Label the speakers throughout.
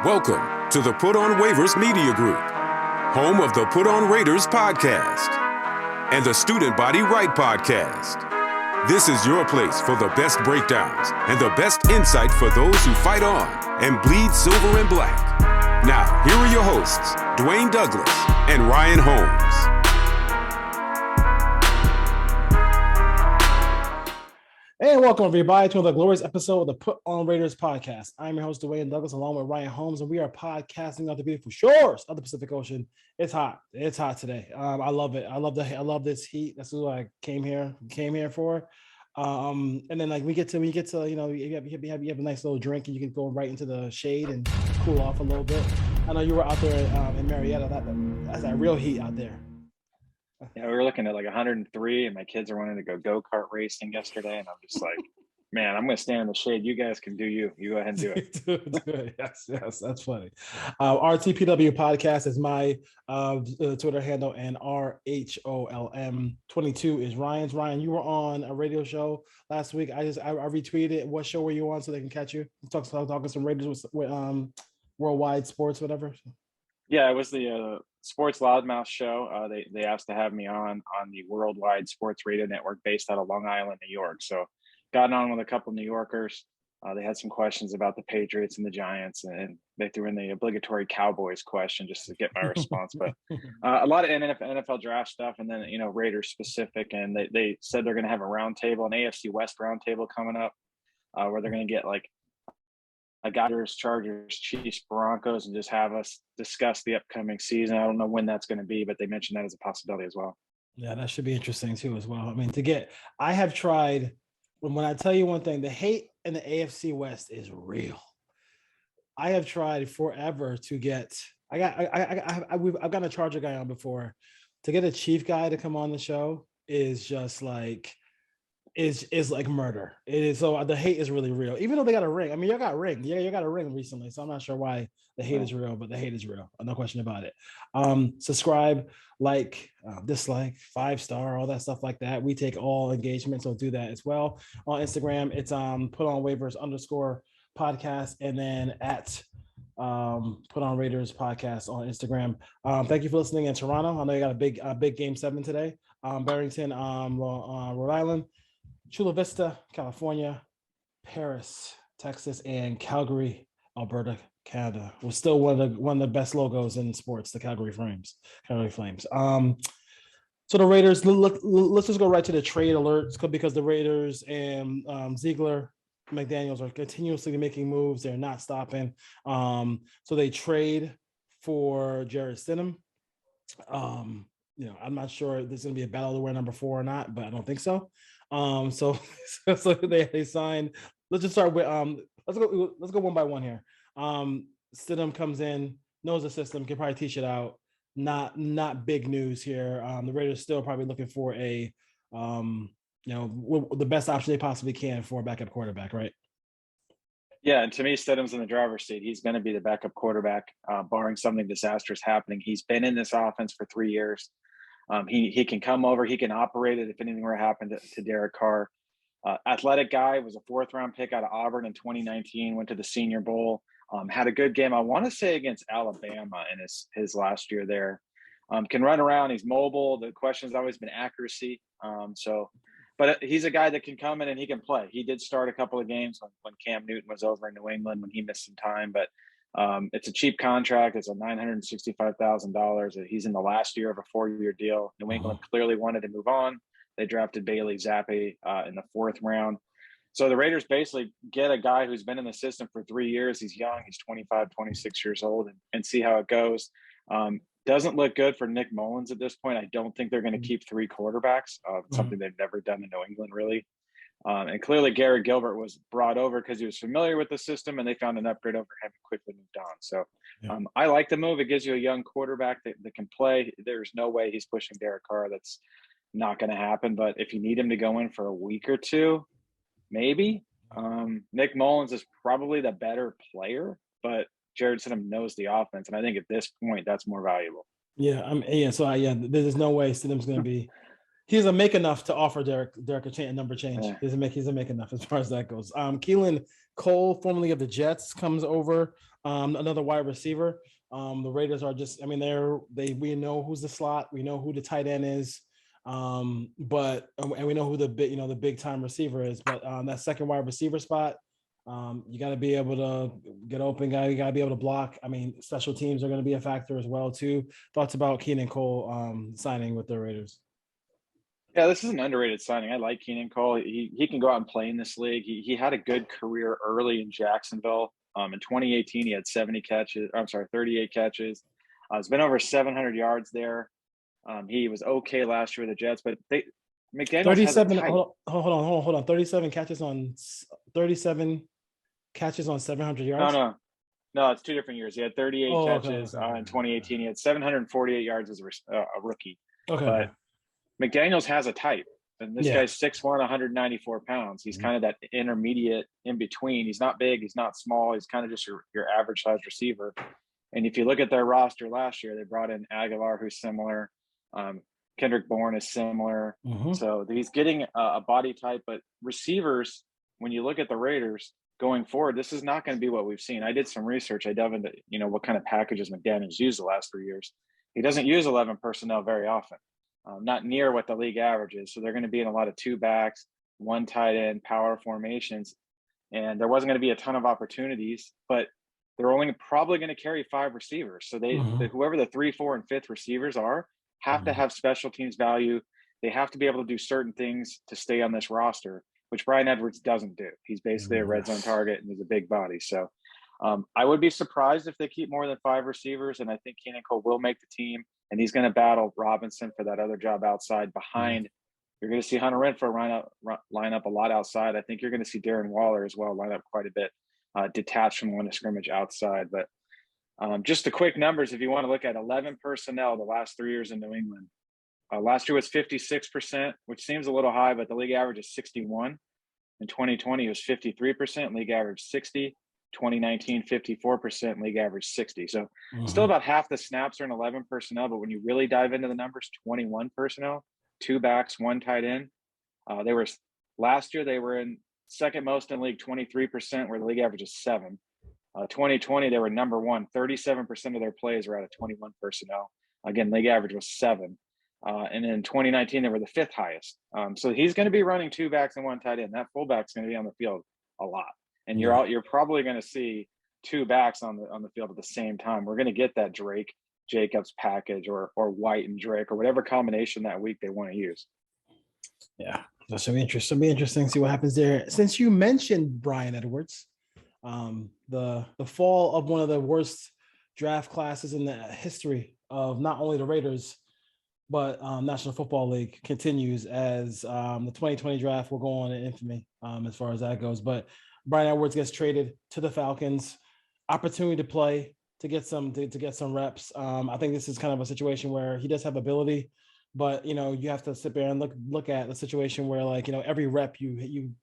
Speaker 1: Welcome to the Put On Waivers Media Group, home of the Put On Raiders podcast and the Student Body Right podcast. This is your place for the best breakdowns and the best insight for those who fight on and bleed silver and black. Now, here are your hosts, Dwayne Douglas and Ryan Holmes.
Speaker 2: And welcome everybody to another glorious episode of the Put On Raiders podcast. I'm your host, Dwayne Douglas, along with Ryan Holmes, and we are podcasting on the beautiful shores of the Pacific Ocean. It's hot. It's hot today. I love it. I love this heat. That's what I came here for. And then when you get to you have a nice little drink and you can go right into the shade and cool off a little bit. I know you were out there in Marietta. That's that real heat out there.
Speaker 3: Yeah, we were looking at like 103, and my kids are wanting to go-kart racing yesterday, and I'm just like, man, I'm going to stand in the shade. You guys can do you. You go ahead and do it.
Speaker 2: do it. Yes, that's funny. RTPW Podcast is my Twitter handle, and RHOLM22 is Ryan's. Ryan, you were on a radio show last week. I retweeted it. What show were you on so they can catch you? Talking some Raiders with Worldwide Sports, whatever.
Speaker 3: Yeah, it was the Sports Loudmouth show. They asked to have me on the Worldwide Sports Radio Network based out of Long Island, New York. So gotten on with a couple of New Yorkers. They had some questions about the Patriots and the Giants, and they threw in the obligatory Cowboys question just to get my response. But a lot of NFL draft stuff, and then Raiders specific. And they said they're going to have a roundtable, an AFC West roundtable coming up, where they're going to get like Tigers, Chargers, Chiefs, Broncos, and just have us discuss the upcoming season. I don't know when that's going to be, but they mentioned that as a possibility as well.
Speaker 2: Yeah, that should be interesting too as well. I mean, I have tried, when I tell you one thing, the hate in the AFC West is real. I have tried forever to get, I've gotten a Charger guy on before. To get a Chief guy to come on the show is just like, is like murder. It is. So the hate is really real, even though they got a ring. I mean, you got a ring. Yeah, you got a ring recently. So I'm not sure why the hate is real, but the hate is real. No question about it. Subscribe, like, dislike, 5-star, all that stuff like that. We take all engagement, so do that as well. On Instagram, it's Put On Waivers _podcast, and then at Put On Raiders podcast on Instagram. Thank you for listening in Toronto. I know you got a big game 7 today. Barrington, Rhode Island, Chula Vista, California, Paris, Texas, and Calgary, Alberta, Canada. We're still one of the best logos in sports, the Calgary Flames. So the Raiders, let's just go right to the trade alerts, because the Raiders and Ziegler, McDaniels are continuously making moves. They're not stopping. So they trade for Jarrett Stidham. I'm not sure if there's going to be a battle to wear number 4 or not, but I don't think so. So they signed. Let's just start with let's go one by one here. Stidham comes in, knows the system, can probably teach it out. Not big news here. The Raiders still probably looking for a the best option they possibly can for a backup quarterback, right?
Speaker 3: Yeah, and to me, Stidham's in the driver's seat. He's going to be the backup quarterback, barring something disastrous happening. He's been in this offense for 3 years. He can come over. He can operate it if anything were to happen to Derek Carr. Athletic guy, was a 4th-round pick out of Auburn in 2019, went to the Senior Bowl, had a good game, I want to say, against Alabama in his last year there. Can run around. He's mobile. The question's always been accuracy. But he's a guy that can come in and he can play. He did start a couple of games when Cam Newton was over in New England when he missed some time, but it's a cheap contract. It's a $965,000. He's in the last year of a 4-year deal. New England clearly wanted to move on. They drafted Bailey Zappi in the 4th round. So the Raiders basically get a guy who's been in the system for 3 years. He's young. He's 25, 26 years old, and see how it goes. Doesn't look good for Nick Mullins at this point. I don't think they're going to keep 3 quarterbacks, something they've never done in New England, really. And clearly Garrett Gilbert was brought over because he was familiar with the system, and they found an upgrade over him and quickly moved on. So I like the move. It gives you a young quarterback that can play. There's no way he's pushing Derek Carr. That's not going to happen. But if you need him to go in for a week or two, maybe. Nick Mullins is probably the better player, but Jarrett Stidham knows the offense. And I think at this point, that's more valuable.
Speaker 2: Yeah. So there's no way Stidham's going to be he doesn't make enough to offer Derek a number change. He doesn't make enough as far as that goes. Keelan Cole, formerly of the Jets, comes over another wide receiver. The Raiders are just, I mean, we know who's the slot, we know who the tight end is, and we know who the big time receiver is. But that second wide receiver spot, you got to be able to get open, you got to be able to block. I mean, special teams are going to be a factor as well too. Thoughts about Keenan Cole signing with the Raiders?
Speaker 3: Yeah, this is an underrated signing. I like Keenan Cole. He can go out and play in this league. He had a good career early in Jacksonville. In 2018, he had 38 catches. He's been over 700 yards there. He was okay last year with the Jets, but McDaniels
Speaker 2: 37.
Speaker 3: has a type.
Speaker 2: Hold on. 37 catches on 700 yards.
Speaker 3: No, it's two different years. He had 38 catches in 2018. He had 748 yards as a rookie.
Speaker 2: Okay.
Speaker 3: But McDaniels has a type, and this guy's 6'1", 194 pounds. He's kind of that intermediate in between. He's not big, he's not small. He's kind of just your average size receiver. And if you look at their roster last year, they brought in Aguilar, who's similar. Kendrick Bourne is similar. So he's getting a body type. But receivers, when you look at the Raiders going forward, this is not going to be what we've seen. I did some research. I dove into what kind of packages McDaniels used the last 3 years. He doesn't use 11 personnel very often. Not near what the league average is. So they're going to be in a lot of two backs, one tight end, power formations. And there wasn't going to be a ton of opportunities, but they're only probably going to carry 5 receivers. So whoever the 3, 4, and 5th receivers are have to have special teams value. They have to be able to do certain things to stay on this roster, which Bryan Edwards doesn't do. He's basically a red zone target, and he's a big body. So I would be surprised if they keep more than 5 receivers, and I think Keenan Cole will make the team. And he's going to battle Robinson for that other job outside behind. You're going to see Hunter Renfrow line up a lot outside. I think you're going to see Darren Waller as well line up quite a bit, detached from line of scrimmage outside. But just the quick numbers, if you want to look at 11 personnel the last 3 years in New England. Last year was 56%, which seems a little high, but the league average is 61. In 2020, it was 53%, league average 60. 2019, 54%, league average 60. So still about half the snaps are in 11 personnel, but when you really dive into the numbers, 21 personnel, 2 backs, 1 tight end. Last year, they were in second most in league, 23%, where the league average is 7. 2020, they were number 1, 37% of their plays were out of 21 personnel. Again, league average was 7. And in 2019, they were the 5th highest. So he's going to be running 2 backs and 1 tight end. That fullback's going to be on the field a lot. And you're probably going to see 2 backs on the field at the same time. We're going to get that Drake Jacobs package or White and Drake or whatever combination that week they want to use.
Speaker 2: Yeah, that's going to be interesting. It'll be interesting to see what happens there. Since you mentioned Bryan Edwards, the fall of one of the worst draft classes in the history of not only the Raiders but National Football League continues as the 2020 draft will go on in infamy as far as that goes. But Bryan Edwards gets traded to the Falcons, opportunity to play, to get some reps. I think this is kind of a situation where he does have ability, but you have to sit there and look at the situation where every rep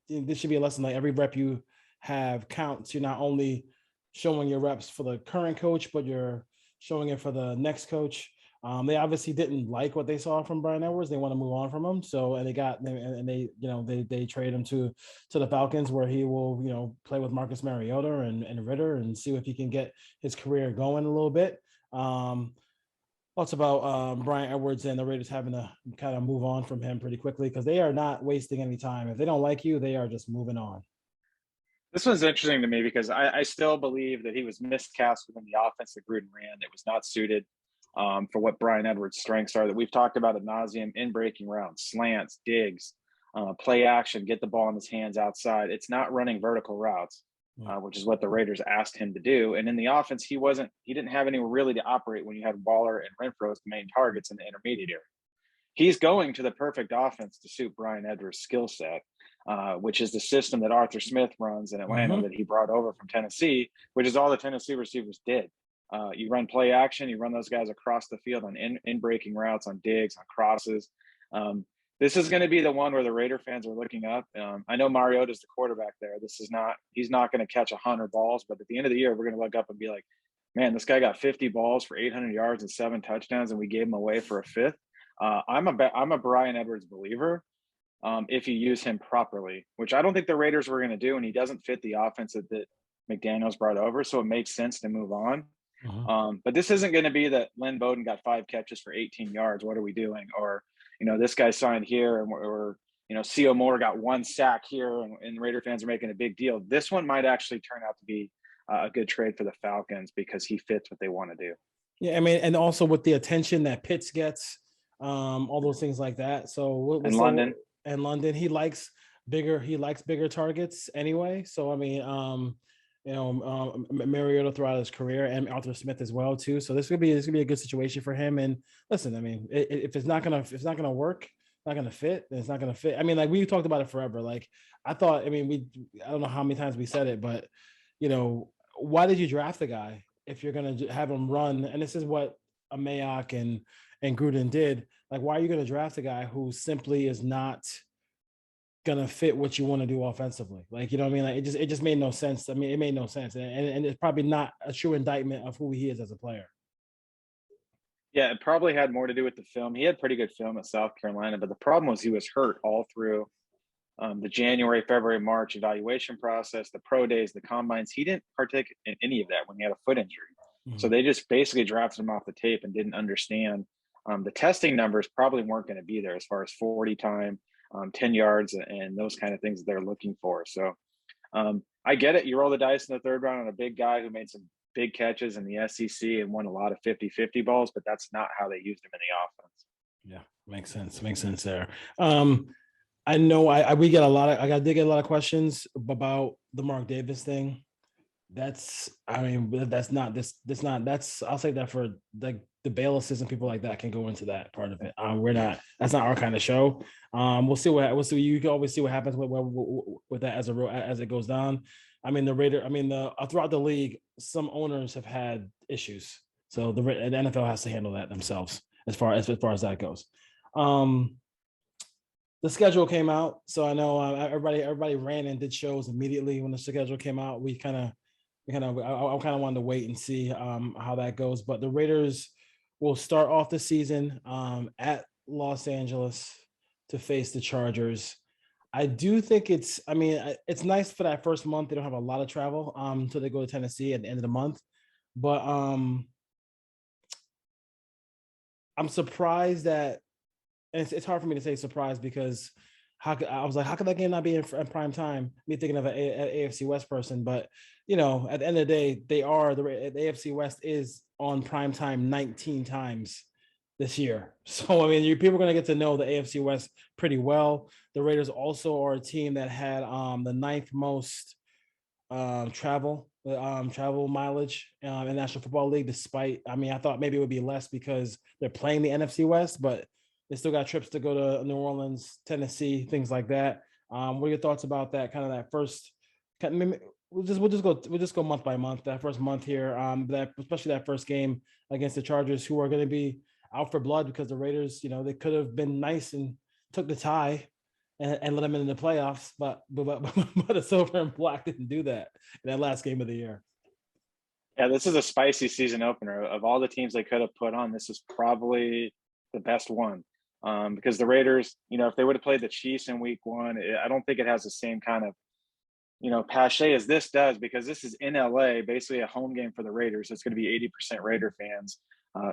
Speaker 2: this should be a lesson, like every rep you have counts. You're not only showing your reps for the current coach, but you're showing it for the next coach. They obviously didn't like what they saw from Bryan Edwards. They want to move on from him. So, and they trade him to the Falcons, where he will, play with Marcus Mariota and Ritter and see if he can get his career going a little bit. What's about Bryan Edwards and the Raiders having to kind of move on from him pretty quickly, because they are not wasting any time. If they don't like you, they are just moving on.
Speaker 3: This one's interesting to me because I still believe that he was miscast within the offense that Gruden ran. It was not suited for what Bryan Edwards' strengths are that we've talked about ad nauseum in breaking routes, slants, digs, play action, get the ball in his hands outside. It's not running vertical routes, which is what the Raiders asked him to do. And in the offense, he didn't have anywhere really to operate when you had Waller and Renfrow as the main targets in the intermediate area. He's going to the perfect offense to suit Bryan Edwards' skill set, which is the system that Arthur Smith runs in Atlanta that he brought over from Tennessee, which is all the Tennessee receivers did. You run play action, you run those guys across the field on in breaking routes, on digs, on crosses. This is going to be the one where the Raider fans are looking up. I know Mariota's the quarterback there. He's not going to catch 100 balls, but at the end of the year, we're going to look up and be like, man, this guy got 50 balls for 800 yards and 7 touchdowns, and we gave him away for a 5th. I'm a Bryan Edwards believer if you use him properly, which I don't think the Raiders were going to do, and he doesn't fit the offense that McDaniels brought over, so it makes sense to move on.
Speaker 2: Uh-huh.
Speaker 3: But this isn't going to be that Lynn Bowden got 5 catches for 18 yards. What are we doing? Or, this guy signed here, or C.O. Moore got 1 sack here, and Raider fans are making a big deal. This one might actually turn out to be a good trade for the Falcons because he fits what they want to do.
Speaker 2: Yeah, I mean, and also with the attention that Pitts gets, all those things like that. So
Speaker 3: London.
Speaker 2: And London, he likes bigger targets anyway. So I mean, Mariota throughout his career, and Arthur Smith as well too. So this could be a good situation for him. And listen, I mean, if it's not gonna work, not gonna fit, then it's not gonna fit. I mean, like we talked about it forever. Like I thought, I don't know how many times we said it, but why did you draft the guy if you're gonna have him run? And this is what a Mayock and Gruden did. Like, why are you gonna draft a guy who simply is not gonna fit what you want to do offensively? Like, you know what I mean? Like it just made no sense. I mean, it made no sense. And it's probably not a true indictment of who he is as a player.
Speaker 3: Yeah, it probably had more to do with the film. He had pretty good film at South Carolina, but the problem was he was hurt all through the January, February, March evaluation process, the pro days, the combines. He didn't partake in any of that when he had a foot injury. Mm-hmm. So they just basically drafted him off the tape and didn't understand. The testing numbers probably weren't going to be there as far as 40 time, 10 yards, and those kind of things that they're looking for. So I get it. You roll the dice in the 3rd round on a big guy who made some big catches in the SEC and won a lot of 50-50 balls, but that's not how they used him in the offense.
Speaker 2: Yeah, makes sense there. I know I did get a lot of questions about the Mark Davis thing. I'll save that for like the Baylesses and people like that can go into that part of it. That's not our kind of show. We'll see. You can always see what happens with that as it goes down. I mean, throughout the league, some owners have had issues. So the NFL has to handle that themselves as far as that goes. The schedule came out, so I know everybody ran and did shows immediately when the schedule came out. I kind of wanted to wait and see how that goes. But the Raiders will start off the season at Los Angeles to face the Chargers. I do think it's nice for that first month. They don't have a lot of travel until they go to Tennessee at the end of the month. But I'm surprised that, and it's hard for me to say surprised because how could that game not be in prime time? Me thinking of an AFC West person, but at the end of the day, the AFC West is on prime time 19 times this year. So I mean, people are going to get to know the AFC West pretty well. The Raiders also are a team that had the 9th most travel mileage in the National Football League. Despite, I thought maybe it would be less because they're playing the NFC West, but they still got trips to go to New Orleans, Tennessee, things like that. What are your thoughts about that? Kind of that first. We'll just go month by month. That first month here, especially that first game against the Chargers, who are going to be out for blood because the Raiders, they could have been nice and took the tie and let them in the playoffs, but the Silver and Black didn't do that in that last game of the year.
Speaker 3: Yeah, this is a spicy season opener. Of all the teams they could have put on, this is probably the best one. Because the Raiders, if they would have played the Chiefs in week 1, I don't think it has the same kind of, cachet as this does, because this is in LA, basically a home game for the Raiders. It's going to be 80% Raider fans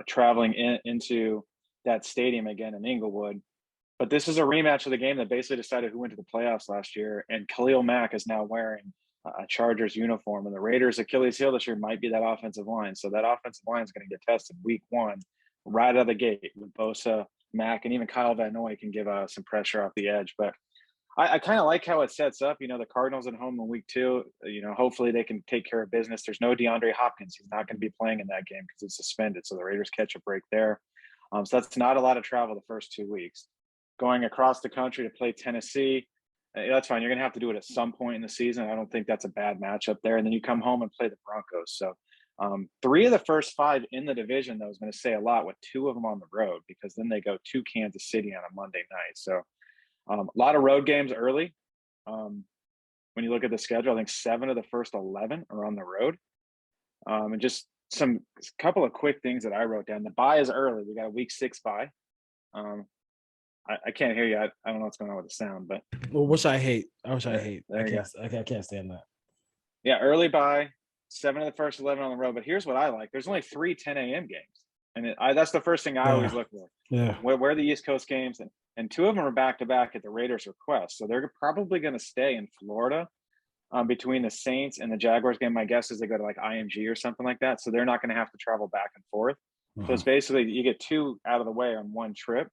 Speaker 3: traveling into that stadium again in Inglewood. But this is a rematch of the game that basically decided who went to the playoffs last year. And Khalil Mack is now wearing a Chargers uniform. And the Raiders' Achilles heel this year might be that offensive line. So that offensive line is going to get tested week 1 right out of the gate with Bosa, Mack, and even Kyle Van Noy can give some pressure off the edge. But I kind of like how it sets up. The Cardinals at home in week 2. Hopefully they can take care of business. There's no DeAndre Hopkins. He's not going to be playing in that game because it's suspended. So the Raiders catch a break there. So that's not a lot of travel the first 2 weeks. Going across the country to play Tennessee, that's fine. You're going to have to do it at some point in the season. I don't think that's a bad matchup there. And then you come home and play the Broncos. So 3 of the first 5 in the division, though, is going to say a lot with 2 of them on the road, because then they go to Kansas City on a Monday night. So a lot of road games early. When you look at the schedule, I think 7 of the first 11 are on the road. And just a couple of quick things that I wrote down. The bye is early. We got a week 6 bye. I can't hear you. I don't know what's going on with the sound, but
Speaker 2: I wish I hate. I
Speaker 3: I
Speaker 2: can't stand that.
Speaker 3: Yeah, early bye, 7 of the first 11 on the road. But here's what I like: there's only 3 10 a.m. games, and that's the first thing I always look for.
Speaker 2: Yeah,
Speaker 3: where are the East Coast games, and 2 of them are back to back at the Raiders' request, so they're probably going to stay in Florida between the Saints and the Jaguars game. My guess is they go to like IMG or something like that, so they're not going to have to travel back and forth. So it's basically you get 2 out of the way on one trip,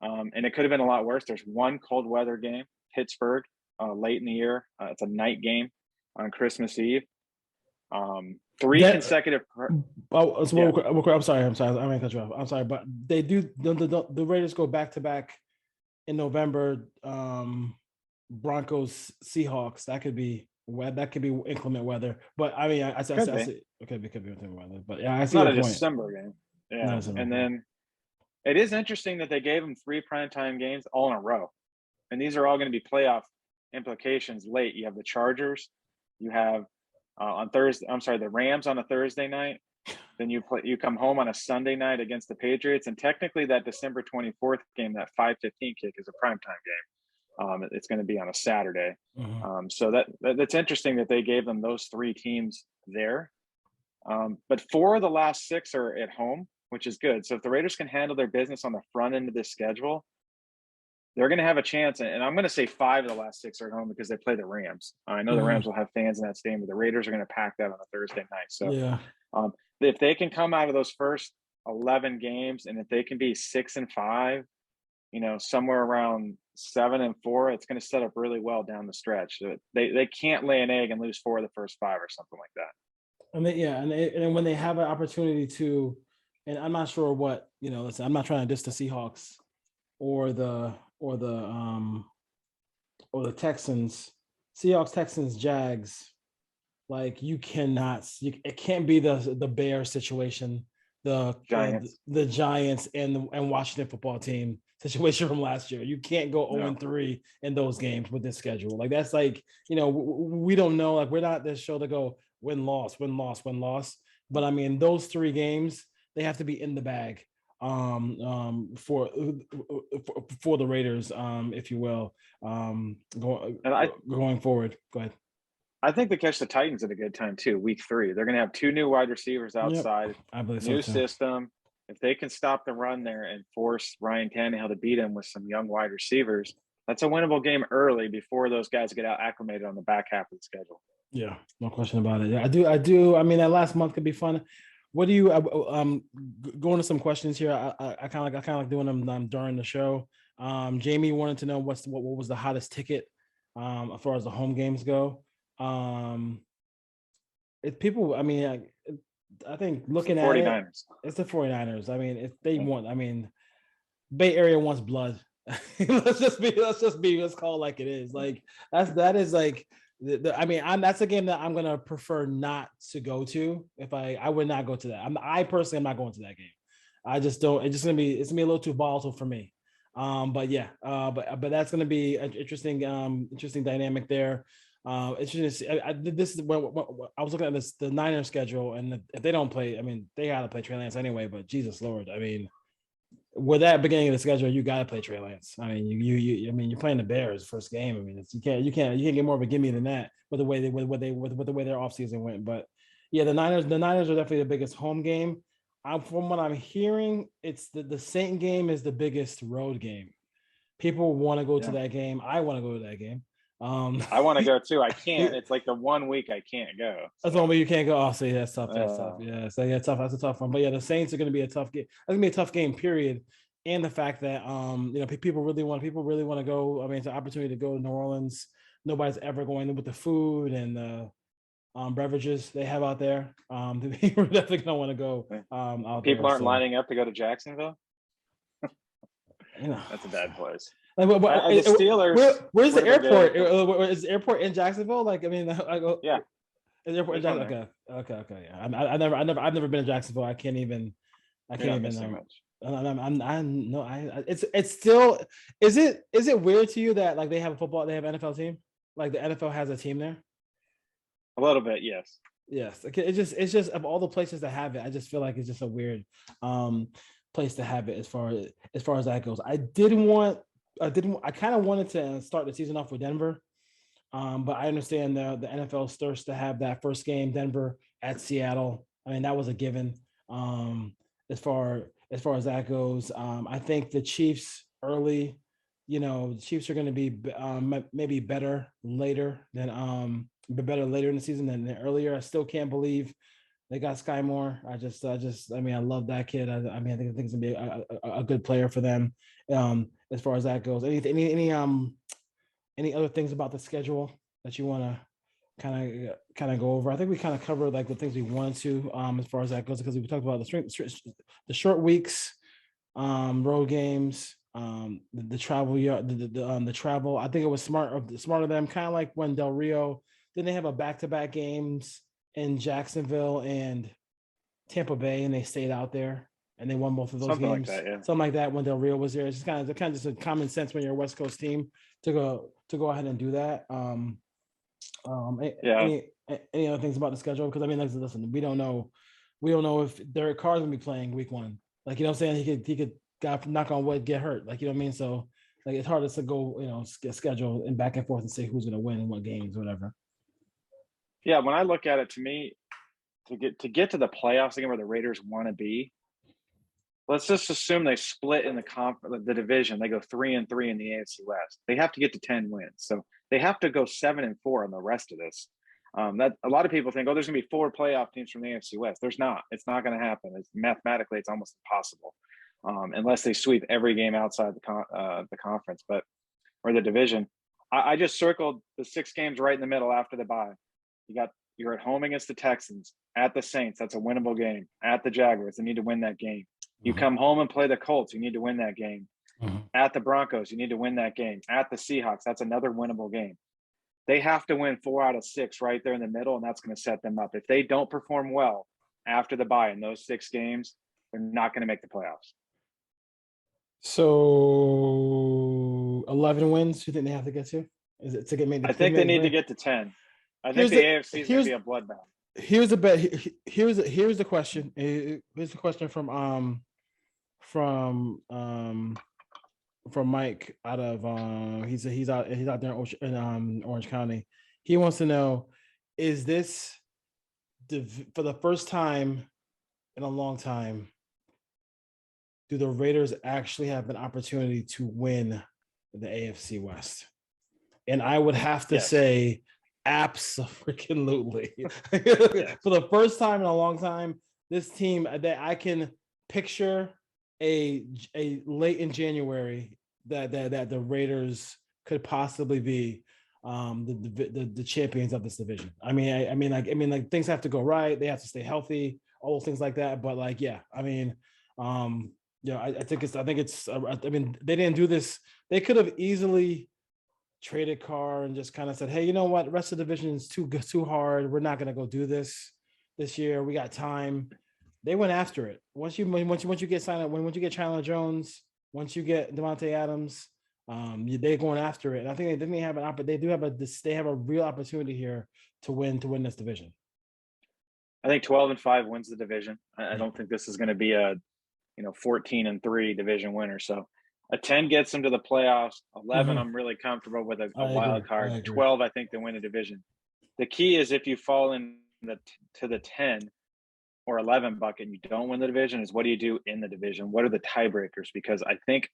Speaker 3: and it could have been a lot worse. There's 1 cold weather game, Pittsburgh, late in the year. It's a night game on Christmas Eve. 3 consecutive.
Speaker 2: I'm sorry. I'm sorry. I mean, cut you off. I'm sorry, but they do. The Raiders go back to back in November. Broncos, Seahawks. That could be inclement weather. But I mean, I see. It could be inclement weather. But yeah, I see.
Speaker 3: Not a December game. Yeah, and then it is interesting that they gave them 3 primetime games all in a row, and these are all going to be playoff implications late. You have the Chargers. You have on Thursday. I'm sorry, the Rams on a Thursday night. Then you come home on a Sunday night against the Patriots, and technically that December 24th game, that 5:15 kick, is a primetime game. It's going to be on a Saturday. So that's interesting that they gave them those 3 teams there. But 4 of the last 6 are at home, which is good. So if the Raiders can handle their business on the front end of this schedule, they're going to have a chance. And I'm going to say 5 of the last 6 are at home because they play the Rams. I know the Rams will have fans in that stadium, but the Raiders are going to pack that on a Thursday night. So if they can come out of those first 11 games, and if they can be 6-5, somewhere around 7-4, it's going to set up really well down the stretch. So they can't lay an egg and lose 4 of the first 5 or something like that.
Speaker 2: And when they have an opportunity to, and I'm not sure what, listen, I'm not trying to diss the Seahawks or the Texans, Seahawks, Texans, Jags. Like it can't be the Bears situation, the Giants and Washington football team situation from last year. You can't go 0-3 in those games with this schedule. Like that's like, we don't know. Like we're not this show to go win, loss. But I mean, those 3 games, they have to be in the bag for the Raiders, if you will, going forward. Go ahead.
Speaker 3: I think they catch the Titans at a good time too. Week 3, they're going to have 2 new wide receivers outside. Yep, I believe new system. If they can stop the run there and force Ryan Tannehill to beat him with some young wide receivers, that's a winnable game early before those guys get out acclimated on the back half of the schedule.
Speaker 2: Yeah, no question about it. Yeah, I do. I mean, that last month could be fun. What do you going to some questions here? I kind of like doing them during the show. Jamie wanted to know what was the hottest ticket as far as the home games go. I think looking at it, it's the 49ers. I mean, if they want, Bay Area wants blood. let's call it like it is. Like that is like that's a game that I'm gonna prefer not to go to. If I would not go to that. I personally am not going to that game. I just don't. It's gonna be a little too volatile for me. But that's gonna be an interesting dynamic there. This is when I was looking at the Niners schedule, and if they don't play, they gotta play Trey Lance anyway. But Jesus Lord, with that beginning of the schedule, you gotta play Trey Lance. You're playing the Bears first game. You can't get more of a gimme than that with the way their offseason went. But yeah, the Niners are definitely the biggest home game. From what I'm hearing, it's the Saint game is the biggest road game. People want to go to that game. I want to go to that game.
Speaker 3: I want to go too. I can't. It's like the 1 week I can't go.
Speaker 2: That's the one where you can't go. Oh, see, that's tough. That's tough. Yeah, so yeah, tough. That's a tough one. But yeah, the Saints are going to be a tough game. That's going to be a tough game. Period. And the fact that people really want to go. It's an opportunity to go to New Orleans. Nobody's ever going with the food and the beverages they have out there. People are definitely going to want to go. Out
Speaker 3: people
Speaker 2: there,
Speaker 3: aren't lining up to go to Jacksonville. That's a bad place.
Speaker 2: Like,
Speaker 3: the Steelers.
Speaker 2: Where's the airport? Is the airport in Jacksonville? I go.
Speaker 3: Yeah.
Speaker 2: Is the airport in Jacksonville? Okay. Yeah. I've never been to Jacksonville. I can't even. It's still. Is it weird to you that like they have an NFL team? Like the NFL has a team there.
Speaker 3: A little bit, yes.
Speaker 2: Yes. It's just of all the places that have it, I just feel like it's just a weird place to have it as far as that goes. I kind of wanted to start the season off with Denver. But I understand the NFL's thirst to have that first game, Denver at Seattle. I mean, that was a given. As far as that goes, I think the Chiefs early, the Chiefs are going to be maybe better later in the season than earlier. I still can't believe they got Sky Moore. I mean, I love that kid. I mean, I think he's gonna be a good player for them. As far as that goes, any other things about the schedule that you want to kind of go over? I think we kind of covered like the things we wanted to as far as that goes, because we talked about the short weeks, road games, the travel, the travel. I think it was smart of them, kind of like when Del Rio. Then they have a back-to-back games in Jacksonville and Tampa Bay, and they stayed out there and they won both of those
Speaker 3: Something
Speaker 2: games.
Speaker 3: Like that, yeah.
Speaker 2: Something like that when Del Rio was there. It's just kind of just a common sense when you're a West Coast team to go ahead and do that. Any other things about the schedule? Because I mean, listen, we don't know if Derek Carr's gonna be playing week 1. Like, you know what I'm saying? He could God knock on wood get hurt. Like, you know what I mean? So like it's hard to go, schedule and back and forth and say who's gonna win and what games, whatever.
Speaker 3: Yeah, when I look at it, to me, to get to the playoffs again where the Raiders want to be, let's just assume they split in the division. They go 3-3 in the AFC West. They have to get to 10 wins, so they have to go 7-4 on the rest of this. That a lot of people think, there's going to be 4 playoff teams from the AFC West. There's not. It's not going to happen. Mathematically, it's almost impossible, unless they sweep every game outside the conference, or the division. I just circled the 6 games right in the middle after the bye. You're at home against the Texans, at the Saints. That's a winnable game. At the Jaguars, they need to win that game. You come home and play the Colts. You need to win that game. At the Broncos, you need to win that game. At the Seahawks, that's another winnable game. They have to win 4 out of 6 right there in the middle, and that's going to set them up. If they don't perform well after the bye in those 6 games, they're not going to make the playoffs.
Speaker 2: So 11 wins, you think they have to get to? Is it to get made?
Speaker 3: I think they need to get to 10. I think the AFC is going to be a bloodbath.
Speaker 2: Here's the bet. Here's the question. Here's the question from Mike out of he's out there in Orange County. He wants to know, is this for the first time in a long time, do the Raiders actually have an opportunity to win the AFC West? And I would have to say absolutely. For the first time in a long time, this team that I can picture a late in January that the Raiders could possibly be the champions of this division. I mean, things have to go right. They have to stay healthy, all those things like that. But I think it's. I mean, they didn't do this. They could have easily traded Carr and just kind of said, hey, you know what? The rest of the division is too hard. We're not going to go do this year. We got time. They went after it. Once you get signed up, once you get Chandler Jones, once you get Devontae Adams, they're going after it. And I think they have they have a real opportunity here to win this division.
Speaker 3: I think 12-5 wins the division. I don't think this is going to be a 14-3 division winner. So a 10 gets them to the playoffs. 11, I'm really comfortable with a wild card. 12, I think they win a division. The key is if you fall in to the 10 or 11 bucket and you don't win the division, is what do you do in the division? What are the tiebreakers? Because I think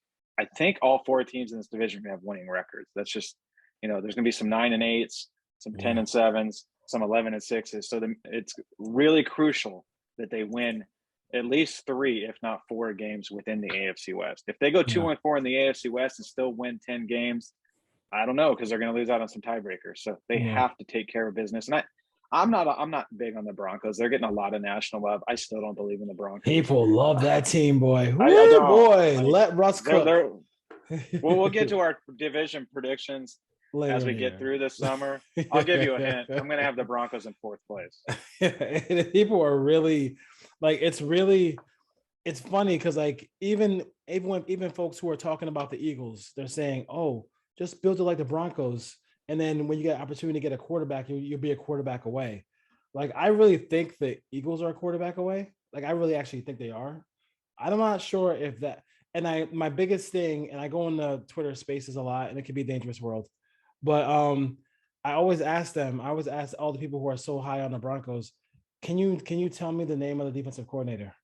Speaker 3: all 4 teams in this division are going to have winning records. That's just, there's going to be some 9-8s, some 10-7s, some 11-6s. So it's really crucial that they win at least 3, if not 4 games within the AFC West. If they go 2-4 in the AFC West and still win 10 games, I don't know, because they're going to lose out on some tiebreakers. So they have to take care of business. And I'm not big on the Broncos. They're getting a lot of national love. I still don't believe in the Broncos.
Speaker 2: People love that team, boy. Let Russ cook.
Speaker 3: We'll get to our division predictions later as we get through this summer. I'll give you a hint. I'm going to have the Broncos in 4th place.
Speaker 2: People are really it's funny because even folks who are talking about the Eagles, they're saying, oh, just build it like the Broncos. And then when you get an opportunity to get a quarterback, you'll be a quarterback away. I really think the Eagles are a quarterback away. I really actually think they are. I'm not sure if that. And my biggest thing, and I go into Twitter Spaces a lot, and it can be a dangerous world. But I always ask all the people who are so high on the Broncos, can you tell me the name of the defensive coordinator?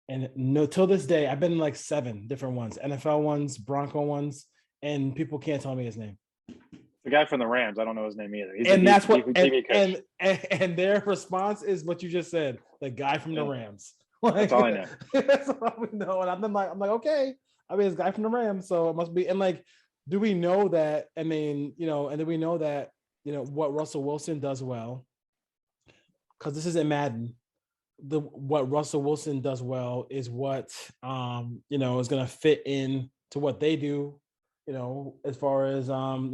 Speaker 2: And no, till this day, I've been in like 7 different ones, NFL ones, Bronco ones, and people can't tell me his name.
Speaker 3: The guy from the Rams, I don't know his name either.
Speaker 2: And that's what and their response is what you just said, the guy from the Rams. Like,
Speaker 3: that's all I know.
Speaker 2: That's all we know. And I'm like, okay. I mean, it's a guy from the Rams, so it must be. And like, do we know that? I mean, and do we know that, what Russell Wilson does well? Because this isn't Madden. What Russell Wilson does well is what is going to fit in to what they do, as far as what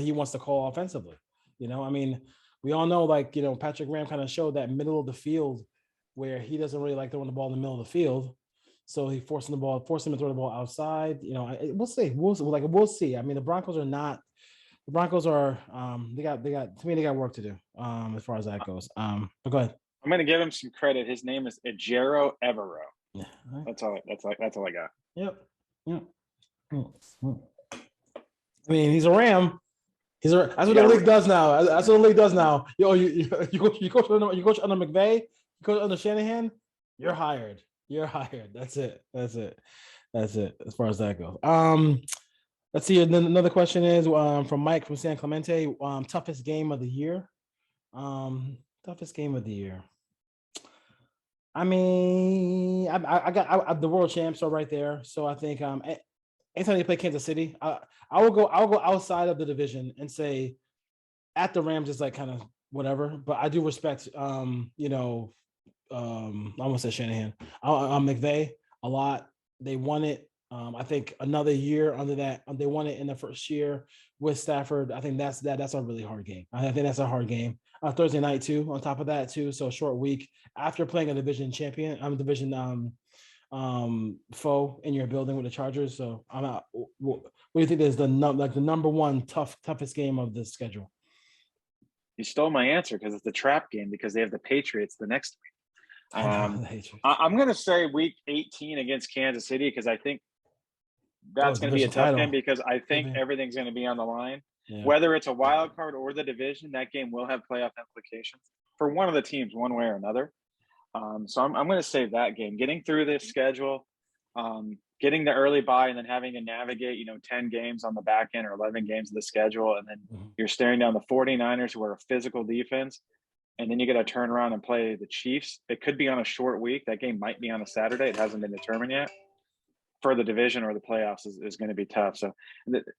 Speaker 2: he wants to call offensively. I mean, we all know, like, Patrick Graham kind of showed that middle of the field where he doesn't really like throwing the ball in the middle of the field. So he forced him to throw the ball outside. We'll see. We'll see. I mean, the Broncos are they got work to do as far as that goes. But go ahead.
Speaker 3: I'm going to give him some credit. His name is Ejiro Evero.
Speaker 2: Yeah.
Speaker 3: That's all I got.
Speaker 2: Yep. I mean, he's a Ram. That's what the league does now. That's what the league does now. You coach under McVay, you coach under Shanahan, you're hired. That's it. As far as that goes. Let's see. Another question is from Mike from San Clemente. Toughest game of the year. Toughest game of the year. I mean, I got the world champs are right there. So I think anytime they play Kansas City, I will go outside of the division and say at the Rams is like kind of whatever. But I do respect I almost said Shanahan. McVay a lot. They won it. I think another year under that, they won it in the first year with Stafford. I think that's a really hard game. I think that's a hard game. Thursday night too, on top of that too. So a short week after playing a division foe in your building with the Chargers. So I'm out. What do you think is the number one toughest game of the schedule?
Speaker 3: You stole my answer because it's the trap game because they have the Patriots the next week. I'm going to say week 18 against Kansas City because I think that's going to be a tough game because I think everything's going to be on the line. Yeah. Whether it's a wild card or the division, that game will have playoff implications for one of the teams, one way or another. So I'm going to say that game. Getting through this schedule, getting the early bye, and then having to navigate, 10 games on the back end or 11 games of the schedule, and then you're staring down the 49ers, who are a physical defense, and then you got to turn around and play the Chiefs. It could be on a short week. That game might be on a Saturday. It hasn't been determined yet. For the division or the playoffs is going to be tough. So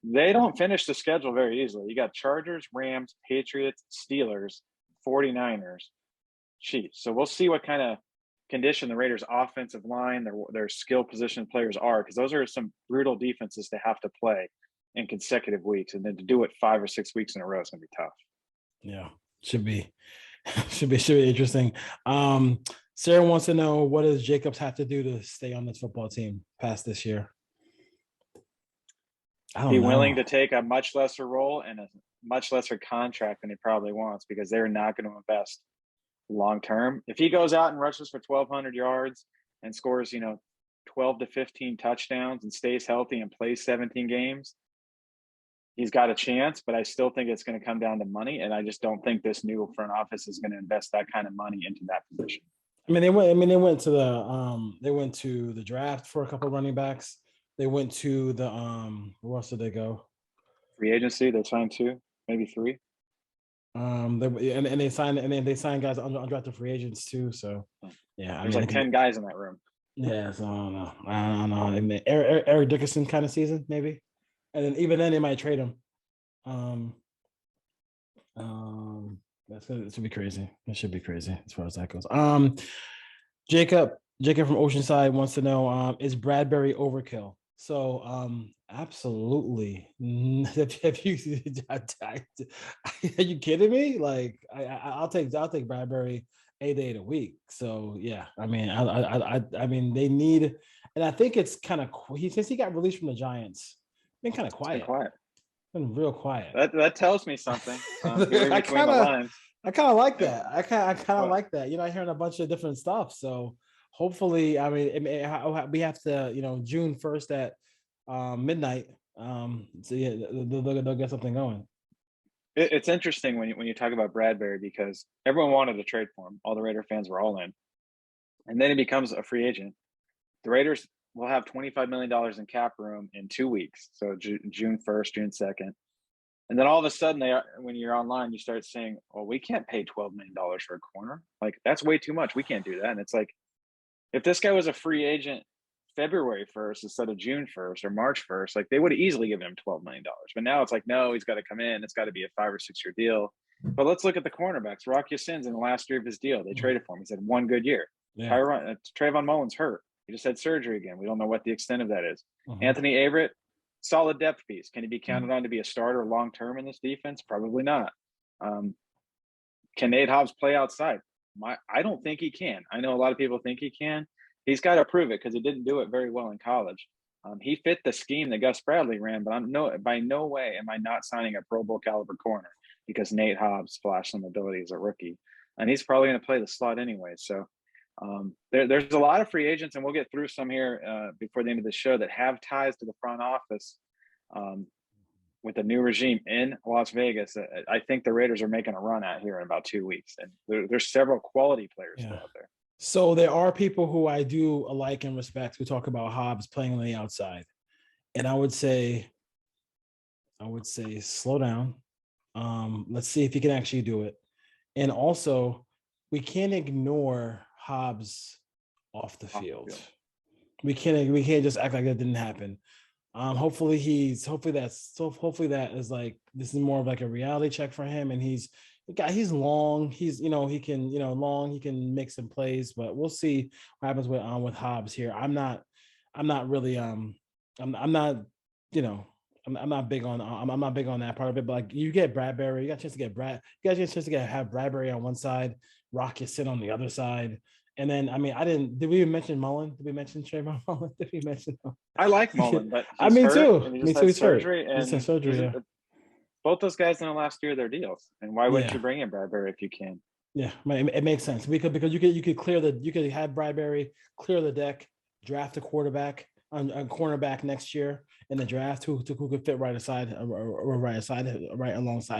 Speaker 3: they don't finish the schedule very easily. You got Chargers, Rams, Patriots, Steelers, 49ers, Chiefs. So we'll see what kind of condition the Raiders' offensive line, their skill position players are, because those are some brutal defenses to have to play in consecutive weeks. And then to do it 5 or 6 weeks in a row is going to be tough.
Speaker 2: Yeah, should be interesting. Sarah wants to know, what does Jacobs have to do to stay on this football team past this year?
Speaker 3: Be willing to take a much lesser role and a much lesser contract than he probably wants, because they're not going to invest long term. If he goes out and rushes for 1,200 yards and scores, 12 to 15 touchdowns and stays healthy and plays 17 games, he's got a chance, but I still think it's going to come down to money. And I just don't think this new front office is going to invest that kind of money into that position.
Speaker 2: They went to the draft for a couple of running backs. They went to the where else did they go?
Speaker 3: Free agency. They signed 2, maybe 3.
Speaker 2: They signed guys undrafted free agents too. So yeah,
Speaker 3: there's like 10 guys in that room.
Speaker 2: Yeah, so I don't know. And Eric Dickerson kind of season maybe, and then even then they might trade him. It should be crazy. It should be crazy as far as that goes. Jacob from Oceanside wants to know, is Bradbury overkill? So absolutely. Have you are you kidding me? Like I'll take Bradbury a day a week. So yeah, I mean they need, and I think it's kind of, since he got released from the Giants, been kind of quiet. Been real quiet.
Speaker 3: That tells me something. I kind
Speaker 2: of like that. I kind of like that. You're not hearing a bunch of different stuff. So hopefully, we have to, June 1st at midnight. So yeah, they'll get something going.
Speaker 3: It's interesting when you talk about Bradbury, because everyone wanted to trade for him. All the Raider fans were all in. And then he becomes a free agent. The Raiders will have $25 million in cap room in 2 weeks. So June 1st, June 2nd. And then all of a sudden, when you're online, you start saying, well, we can't pay $12 million for a corner. Like, that's way too much. We can't do that. And it's like, if this guy was a free agent February 1st instead of June 1st or March 1st, like, they would have easily given him $12 million. But now it's like, no, he's got to come in. It's got to be a 5 or 6 year deal. But let's look at the cornerbacks. Rock Ya-Sin's in the last year of his deal. They traded for him. He's had one good year.
Speaker 2: Yeah.
Speaker 3: Trayvon Mullen's hurt. He just had surgery again. We don't know what the extent of that is.
Speaker 2: Mhm.
Speaker 3: Anthony Averett, solid depth piece. Can he be counted on to be a starter long-term in this defense? Probably not. Can Nate Hobbs play outside? I don't think he can. I know a lot of people think he can. He's got to prove it, because he didn't do it very well in college. He fit the scheme that Gus Bradley ran, but by no way am I not signing a Pro Bowl caliber corner because Nate Hobbs flashed some ability as a rookie. And he's probably going to play the slot anyway. So there's a lot of free agents, and we'll get through some here before the end of the show, that have ties to the front office with the new regime in Las Vegas. I think the Raiders are making a run out here in about 2 weeks, and there's several quality players still out there.
Speaker 2: So there are people who I do like and respect who talk about Hobbs playing on the outside, and I would say slow down. Let's see if he can actually do it, and also we can't ignore Hobbs off the field. We can't just act like that didn't happen. Hopefully that is like, this is more of like a reality check for him, and he's long. He's, he can, long, he can make some plays, but we'll see what happens with Hobbs here. I'm not big on I'm not big on that part of it, but like, you get Bradbury, you got a chance to have Bradbury on one side, Rock Ya-Sin on the other side. And then, did we even mention Mullen? Did we mention Trayvon Mullen? Did we mention him?
Speaker 3: I like Mullen, but
Speaker 2: too.
Speaker 3: He's
Speaker 2: surgery.
Speaker 3: Yeah. Both those guys in the last year of their deals. And why wouldn't you bring in Bradbury if you can?
Speaker 2: Yeah, it makes sense because you could have Bradbury clear the deck, draft a cornerback next year in the draft who could fit right alongside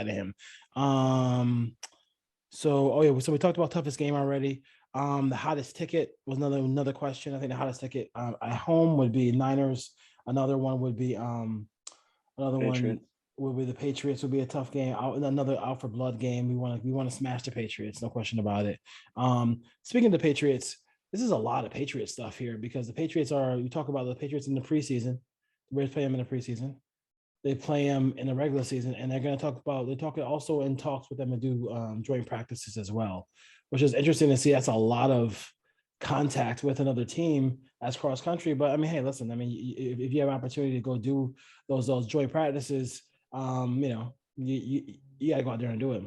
Speaker 2: of him. So we talked about toughest game already. The hottest ticket was another question. I think the hottest ticket at home would be Niners. Another one would be the Patriots. Would be a tough game. Another out for blood game. We want to smash the Patriots, no question about it. Speaking of the Patriots, this is a lot of Patriot stuff here, because the Patriots you talk about the Patriots in the preseason. The Raiders play them in the preseason. They play them in the regular season, and they're going to they're talking also in talks with them to do joint practices as well, which is interesting to see. That's a lot of contact with another team as cross country. But hey, listen, if you have an opportunity to go do those joint practices, you got to go out there and do it.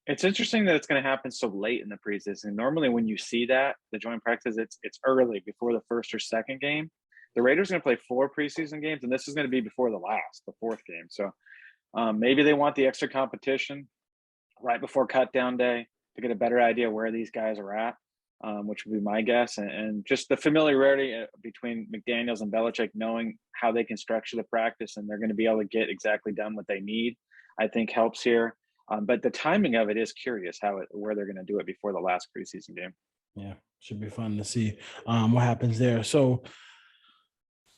Speaker 3: It's interesting that it's going to happen so late in the preseason. Normally when you see that, the joint practice, it's early before the first or second game. The Raiders are going to play 4 preseason games, and this is going to be before the 4th game. So maybe they want the extra competition right before cut down day to get a better idea where these guys are at, which would be my guess. And just the familiarity between McDaniels and Belichick, knowing how they can structure the practice, and they're going to be able to get exactly done what they need, I think helps here. But the timing of it is curious where they're going to do it before the last preseason game.
Speaker 2: Yeah, should be fun to see what happens there. So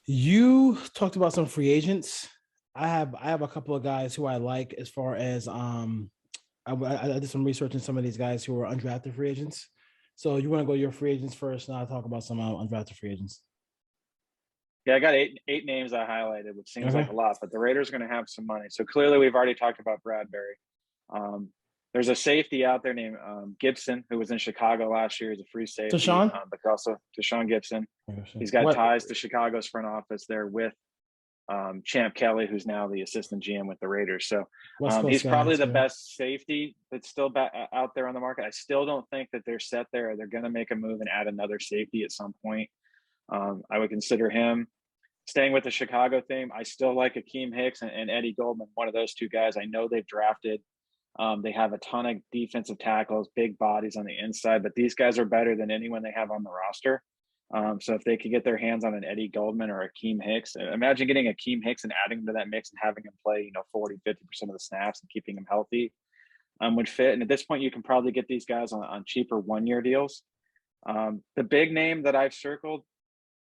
Speaker 2: you talked about some free agents. I have a couple of guys who I like, as far as I did some research on some of these guys who are undrafted free agents. So you want to go your free agents first, and I'll talk about some undrafted free agents.
Speaker 3: Yeah, I got eight names I highlighted, which seems like a lot, but the Raiders are going to have some money. So clearly we've already talked about Bradbury. There's a safety out there named Gibson, who was in Chicago last year. He's a free safety. But also Deshaun Gibson. He's got ties to Chicago's front office there with Champ Kelly, who's now the assistant GM with the Raiders. So he's probably the best safety that's still out there on the market. I still don't think that they're set there. They're going to make a move and add another safety at some point. I would consider him. Staying with the Chicago theme, I still like Akeem Hicks and Eddie Goldman, one of those two guys. I know they've drafted. They have a ton of defensive tackles, big bodies on the inside, but these guys are better than anyone they have on the roster. So if they could get their hands on an Eddie Goldman or Akeem Hicks, imagine getting Akeem Hicks and adding him to that mix and having him play, 40, 50% of the snaps and keeping him healthy would fit. And at this point, you can probably get these guys on cheaper 1-year deals. The big name that I've circled,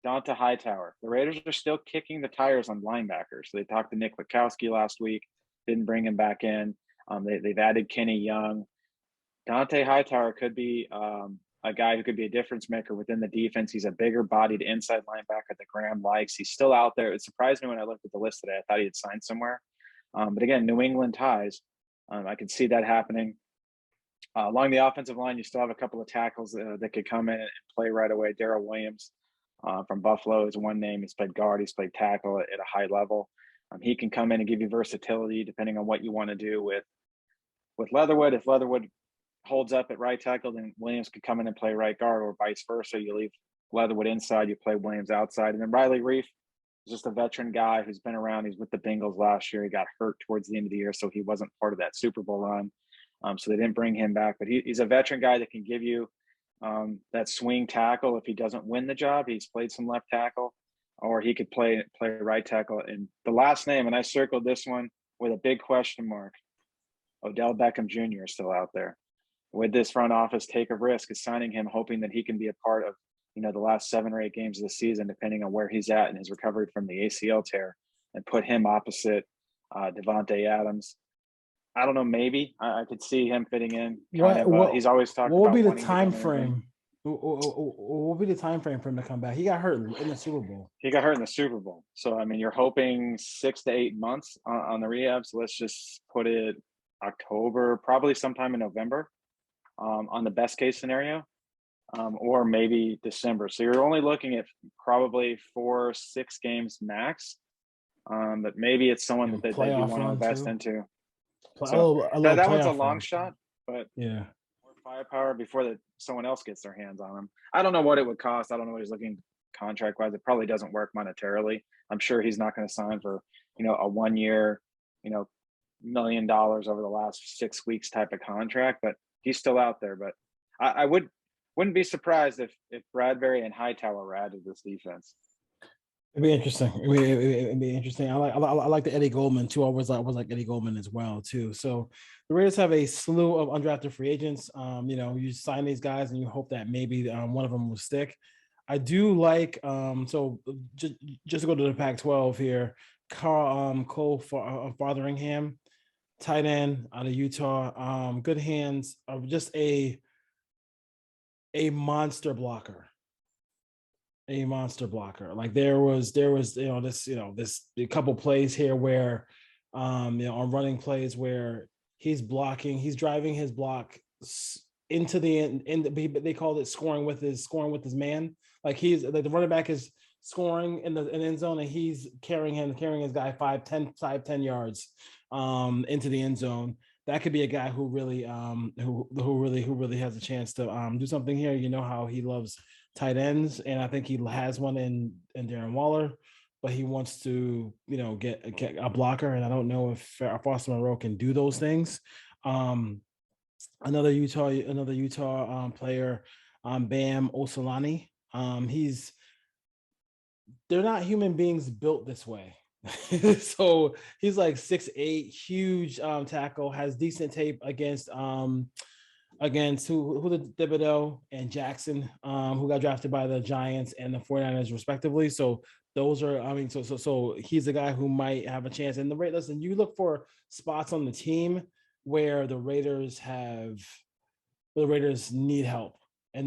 Speaker 3: Donta Hightower. The Raiders are still kicking the tires on linebackers. They talked to Nick Witkowski last week, didn't bring him back in. They've added Kenny Young. Donta Hightower could be a guy who could be a difference maker within the defense. He's a bigger bodied inside linebacker that Graham likes. He's still out there. It surprised me when I looked at the list today. I thought he had signed somewhere. But again, New England ties. I could see that happening. Along the offensive line, you still have a couple of tackles that could come in and play right away. Darrell Williams from Buffalo is one name. He's played guard. He's played tackle at a high level. He can come in and give you versatility depending on what you want to do with Leatherwood. If Leatherwood holds up at right tackle, then Williams could come in and play right guard, or vice versa. You leave Leatherwood inside, you play Williams outside. And then Riley Reif is just a veteran guy who's been around. He's with the Bengals last year. He got hurt towards the end of the year, so he wasn't part of that Super Bowl run. So they didn't bring him back. But he's a veteran guy that can give you that swing tackle if he doesn't win the job. He's played some left tackle, or he could play right tackle. And the last name, and I circled this one with a big question mark, Odell Beckham Jr. is still out there. Would this front office take a risk of signing him, hoping that he can be a part of, the last 7 or 8 games of the season, depending on where he's at in his recovery from the ACL tear, and put him opposite Devontae Adams? I don't know. Maybe I could see him fitting in. He's always talking.
Speaker 2: What would be the time frame? What would be the time frame for him to come back? He got hurt in the Super Bowl.
Speaker 3: So I mean, you're hoping 6 to 8 months on the rehab. So let's just put it October, probably sometime in November, on the best case scenario, or maybe December. So you're only looking at probably 4-6 games max. But maybe it's someone that they do want to invest into. So that one's a long shot, but
Speaker 2: yeah,
Speaker 3: more firepower before someone else gets their hands on him. I don't know what it would cost. I don't know what he's looking contract wise. It probably doesn't work monetarily. I'm sure he's not going to sign for a 1 year, $1 million over the last 6 weeks type of contract. But he's still out there. But I wouldn't be surprised if Bradbury and Hightower were added to this defense.
Speaker 2: It'd be interesting. It'd be interesting. I like the Eddie Goldman too. I was like Eddie Goldman as well too. So the Raiders have a slew of undrafted free agents. You sign these guys and you hope that maybe one of them will stick. I do like so just to go to the Pac-12 here. Cole Fotheringham, tight end out of Utah. Good hands. Just a monster blocker. A monster blocker. Like there was a couple plays here where on running plays where he's driving his block into the end, they called it scoring with his man. Like the running back is scoring in the end zone and he's carrying his guy 5-10 yards into the end zone. That could be a guy who really who really has a chance to do something here. You know how he loves tight ends, and I think he has one in Darren Waller, but he wants to get a blocker, and I don't know if Foster Moreau can do those things. Another Utah player, Bam Osalani. They're not human beings built this way. So he's like 6'8", huge tackle, has decent tape against who the Thibodeau and Jackson, who got drafted by the Giants and the 49ers respectively. So those are, so he's a guy who might have a chance. And listen, you look for spots on the team where the Raiders need help, and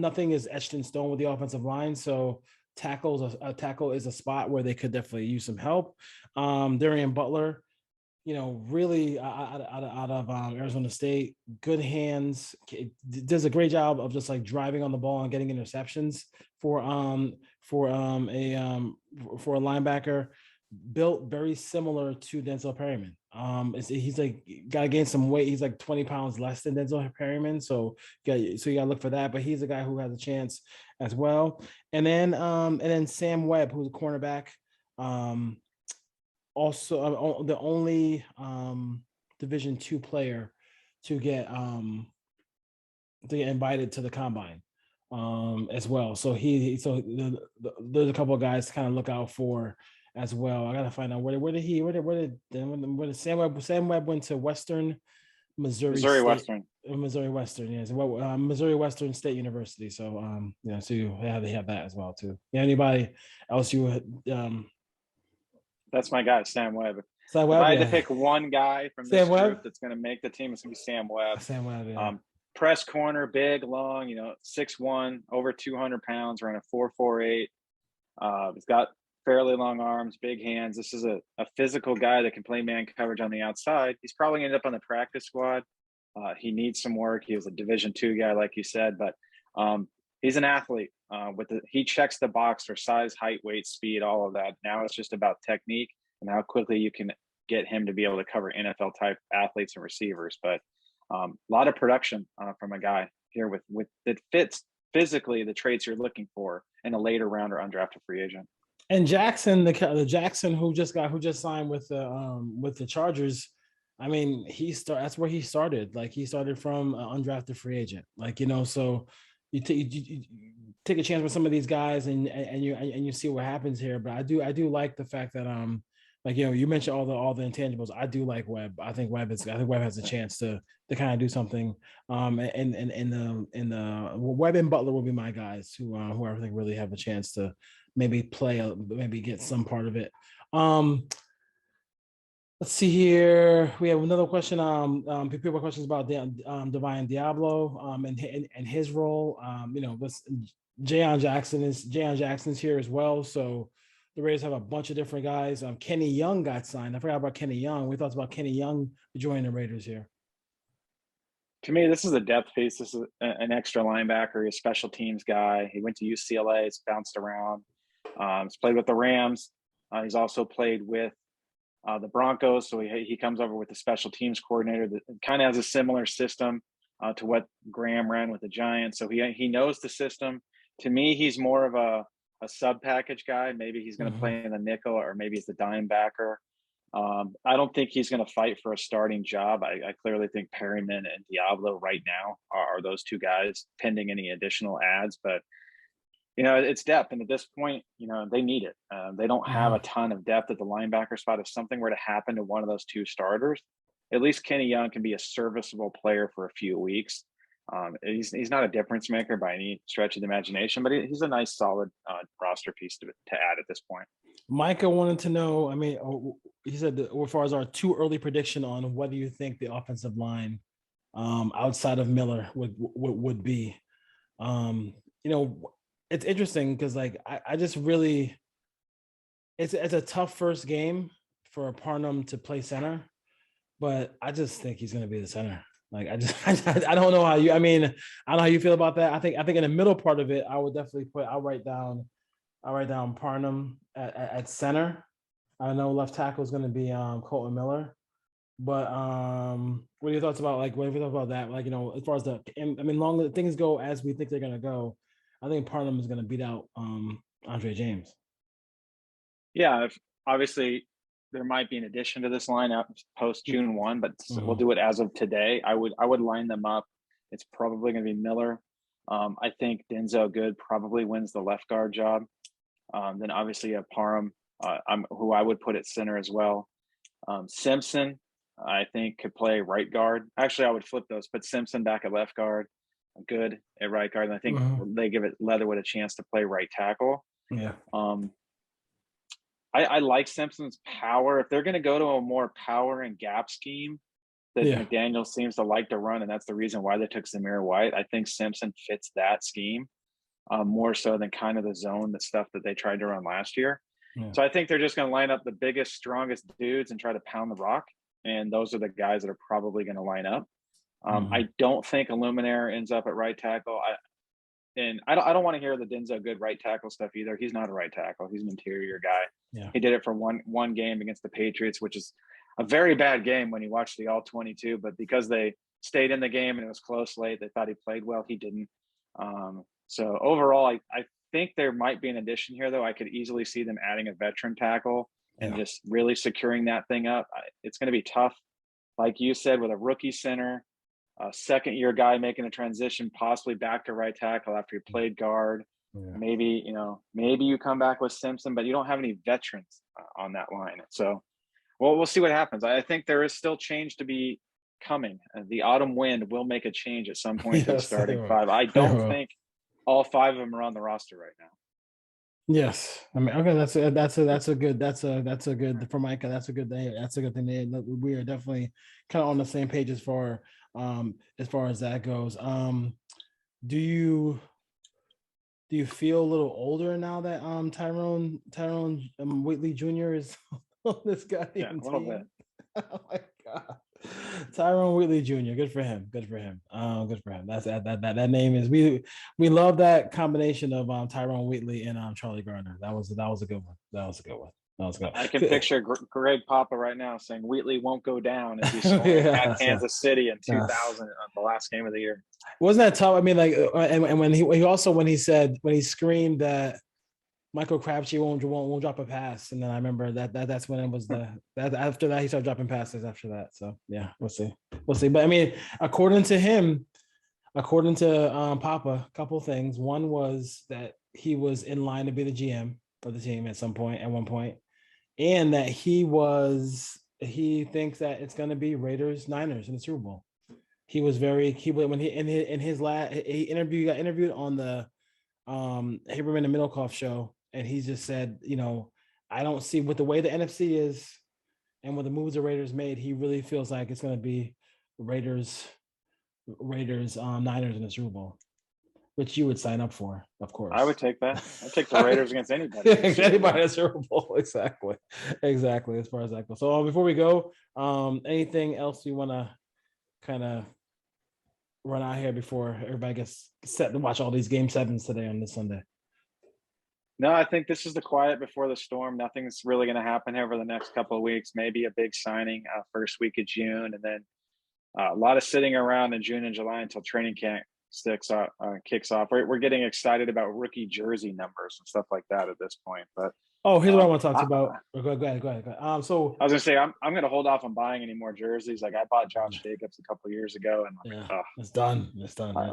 Speaker 2: nothing is etched in stone with the offensive line. So tackle is a spot where they could definitely use some help. Darian Butler, really out of Arizona State, good hands, does a great job of just like driving on the ball and getting interceptions for a linebacker, built very similar to Denzel Perryman. He's like got to gain some weight. He's like 20 pounds less than Denzel Perryman, so you got to look for that. But he's a guy who has a chance as well. And then Sam Webb, who's a cornerback. Also the only Division II player to get invited to the combine. as well. So there's a couple of guys to kind of look out for as well. I gotta find out where did Sam Webb went to Western Missouri State.
Speaker 3: Western.
Speaker 2: Missouri Western, yes. Well, Missouri Western State University. So so they have that as well too. Yeah, anybody else you would
Speaker 3: That's my guy, Sam Webb.
Speaker 2: Sam
Speaker 3: If
Speaker 2: Webb,
Speaker 3: I had to pick one guy from this group that's going to make the team, it's going to be Sam Webb.
Speaker 2: Sam Webb, yeah.
Speaker 3: Press corner, big, long, 6'1", over 200 pounds, running a 4.48. He's got fairly long arms, big hands. This is a physical guy that can play man coverage on the outside. He's probably ended up on the practice squad. He needs some work. He was a Division II guy, like you said, but he's an athlete. He checks the box for size, height, weight, speed, all of that. Now it's just about technique and how quickly you can get him to be able to cover NFL type athletes and receivers. But a lot of production from a guy here with that fits physically the traits you're looking for in a later round or undrafted free agent.
Speaker 2: And Jackson, the Jackson who just signed with the Chargers. I mean, that's where he started. Like he started from an undrafted free agent. So you take a chance with some of these guys and you see what happens here. But I do like the fact that you mentioned all the intangibles. I do like Webb. I think Webb has a chance to kind of do something. And Webb and Butler will be my guys who I think really have a chance to maybe maybe get some part of it. Let's see here. We have another question. People have questions about Divine Diablo and his role. Jayon Jackson's here as well. So the Raiders have a bunch of different guys. Kenny Young got signed. I forgot about Kenny Young. We thought about Kenny Young joining the Raiders here.
Speaker 3: To me, this is a depth piece. This is an extra linebacker, a special teams guy. He went to UCLA. He's bounced around. He's played with the Rams. He's also played with the Broncos. So he comes over with the special teams coordinator that kind of has a similar system to what Graham ran with the Giants. So he knows the system. To me, he's more of a sub package guy. Maybe he's going to play in the nickel, or maybe he's the dime backer. I don't think he's going to fight for a starting job. I clearly think Perryman and Diablo right now are those two guys, pending any additional ads. But it's depth, and at this point, they need it. They don't have a ton of depth at the linebacker spot. If something were to happen to one of those two starters, at least Kenny Young can be a serviceable player for a few weeks. He's not a difference maker by any stretch of the imagination, but he's a nice, solid roster piece to add at this point.
Speaker 2: Micah wanted to know, he said that as far as our too early prediction on whether you think the offensive line outside of Miller would be. It's interesting because I just really it's a tough first game for Parnham to play center, but I just think he's going to be the center. I don't know how you. I don't know how you feel about that. I think in the middle part of it, I would definitely I'll write down Parnham at center. I know left tackle is going to be Colton Miller, but what are your thoughts about what are your thoughts about that? As far as long things go as we think they're going to go, I think Parnham is going to beat out Andre James.
Speaker 3: Yeah, obviously there might be an addition to this lineup post June 1, but we'll do it as of today. I would line them up. It's probably going to be Miller. I think Denzel Good probably wins the left guard job. Then obviously you have Parham, who I would put at center as well. Simpson, I think, could play right guard. Actually, I would flip those. Put Simpson back at left guard, Good at right guard, and I think they give it Leatherwood a chance to play right tackle.
Speaker 2: Yeah.
Speaker 3: I like Simpson's power. If they're going to go to a more power and gap scheme that McDaniel seems to like to run, and that's the reason why they took Zamir White, I think Simpson fits that scheme more so than kind of the zone, the stuff that they tried to run last year. Yeah. So I think they're just going to line up the biggest, strongest dudes and try to pound the rock, and those are the guys that are probably going to line up. I don't think Illuminaire ends up at right tackle. I don't want to hear the Denzel Good right tackle stuff either. He's not a right tackle. He's an interior guy. Yeah. He did it for one game against the Patriots, which is a very bad game when you watch the All-22. But because they stayed in the game and it was close late, they thought he played well. He didn't. So overall, I think there might be an addition here, though. I could easily see them adding a veteran tackle and just really securing that thing up. It's going to be tough, like you said, with a rookie center. a second-year guy making a transition, possibly back to right tackle after he played guard.
Speaker 2: Yeah.
Speaker 3: Maybe you come back with Simpson, but you don't have any veterans on that line. So, well, we'll see what happens. I think there is still change to be coming. The autumn wind will make a change at some point to the starting five. I don't think all five of them are on the roster right now.
Speaker 2: Yes, I mean, okay, that's a good for Micah. That's a good thing. That's a good thing. We are definitely kind of on the same page as far as that goes. Do you feel a little older now that Tyrone Whitley Jr. is on this guy?
Speaker 3: Yeah, a little bit.
Speaker 2: Oh my God. Tyrone Whitley Jr. Good for him. Good for him. That's that name is we love that combination of Tyrone Whitley and Charlie Garner. That was a good one.
Speaker 3: I can picture Greg Papa right now saying Wheatley won't go down as he's at Kansas City in 2000 the last game of the year.
Speaker 2: Wasn't that tough? I mean, like, and when he screamed that Michael Crabtree won't drop a pass, and then I remember that's when it was after that he started dropping passes after that. So yeah, we'll see. But I mean, according to Papa, a couple of things. One was that he was in line to be the GM of the team at one point, and that he thinks that it's going to be Raiders Niners in the Super Bowl. He was got interviewed on the Haberman and Middlecoff show. And he just said, I don't see with the way the NFC is and with the moves the Raiders made, he really feels like it's going to be Raiders, Niners in the Super Bowl, which you would sign up for, of course.
Speaker 3: I would take that. I'd take the Raiders against anybody.
Speaker 2: Anybody in the Super Bowl, exactly. As far as that goes. So before we go, anything else you want to kind of run out here before everybody gets set to watch all these Game 7s today on this Sunday?
Speaker 3: No, I think this is the quiet before the storm. Nothing's really going to happen over the next couple of weeks. Maybe a big signing first week of June, and then a lot of sitting around in June and July until training camp kicks off. We're getting excited about rookie jersey numbers and stuff like that at this point. But
Speaker 2: here's what I want to talk about. Go ahead. So
Speaker 3: I was going to say I'm going to hold off on buying any more jerseys. Like I bought Josh Jacobs a couple of years ago, and
Speaker 2: it's done.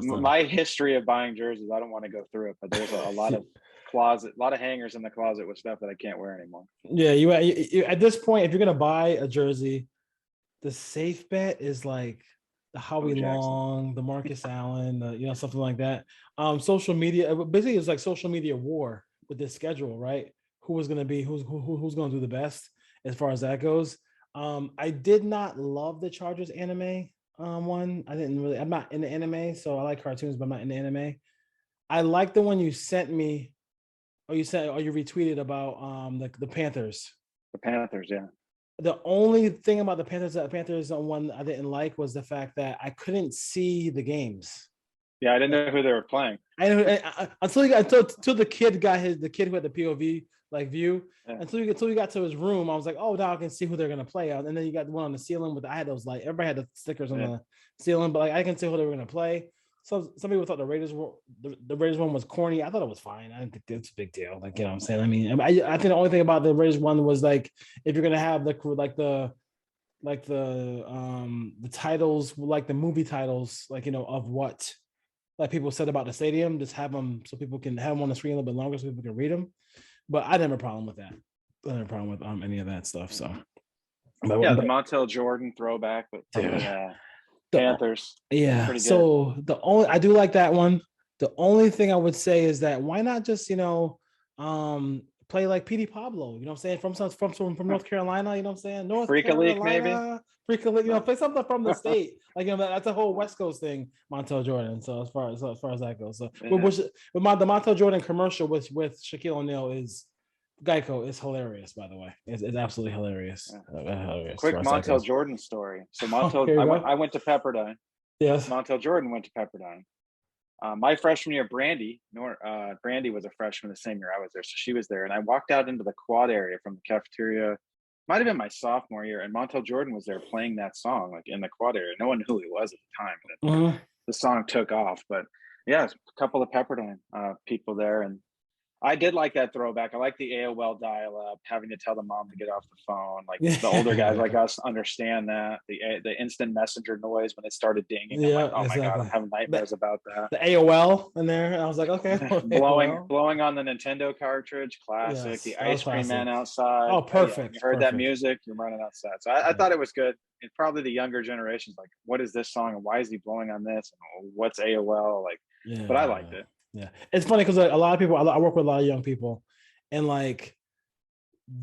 Speaker 3: My history of buying jerseys, I don't want to go through it, but there's a lot of a lot of hangers in the closet with stuff that I can't wear anymore.
Speaker 2: Yeah, you at this point, if you're gonna buy a jersey, the safe bet is like the Howie Long, the Marcus Allen, something like that. Social media, basically, it's like social media war with this schedule, right? Who's going to do the best as far as that goes. I did not love the Chargers anime one. I'm not in the anime, so I like cartoons, but I'm not in the anime. I like the one you sent me, or you retweeted about the Panthers.
Speaker 3: The Panthers, yeah.
Speaker 2: The only thing about the Panthers one I didn't like was the fact that I couldn't see the games.
Speaker 3: Yeah, I didn't know who they were playing.
Speaker 2: Until the kid who had the POV view. Yeah. Until we got to his room, I was like, oh, now I can see who they're gonna play out. And then you got the one on the ceiling I had those everybody had the stickers on the ceiling, but I can see who they were gonna play. So some people thought the Raiders one was corny. I thought it was fine. I didn't think it's a big deal. What I'm saying? I mean, I think the only thing about the Raiders one was if you're gonna have the titles, like the movie titles, of what people said about the stadium, just have them so people can have them on the screen a little bit longer so people can read them. But I didn't have a problem with that. I didn't have a problem with any of that stuff. So
Speaker 3: the Montel Jordan throwback, but Panthers.
Speaker 2: Yeah. So I do like that one. The only thing I would say is that why not just play like Petey Pablo? You know what I'm saying? From North Carolina. You know what I'm saying? North Carolina,
Speaker 3: League, maybe.
Speaker 2: Freaka League. Play something from the state. That's a whole West Coast thing. Montel Jordan. So as far as that goes, the Montel Jordan commercial with Shaquille O'Neal is. Geico is hilarious, by the way. It's absolutely hilarious. Hilarious.
Speaker 3: Quick Montel Jordan story. So I went to Pepperdine.
Speaker 2: Yes.
Speaker 3: Montel Jordan went to Pepperdine. My freshman year, Brandy was a freshman the same year I was there, so she was there. And I walked out into the quad area from the cafeteria. Might have been my sophomore year, and Montel Jordan was there playing that song in the quad area. No one knew who he was at the time. The song took off, but yeah, a couple of Pepperdine people there, and I did like that throwback. I like the AOL dial-up, having to tell the mom to get off the phone. Like the older guys like us understand that. The instant messenger noise when it started dinging. I'm like, oh my God, I'm having nightmares about that.
Speaker 2: The AOL in there. And I was like, okay.
Speaker 3: blowing on the Nintendo cartridge, classic. Yes, the ice cream man outside.
Speaker 2: Oh, perfect.
Speaker 3: You heard that music, you're running outside. So I thought it was good. It's probably the younger generation's like, what is this song and why is he blowing on this? And what's AOL? Like, but I liked it.
Speaker 2: Yeah, it's funny because like, a lot of people, I work with a lot of young people, and like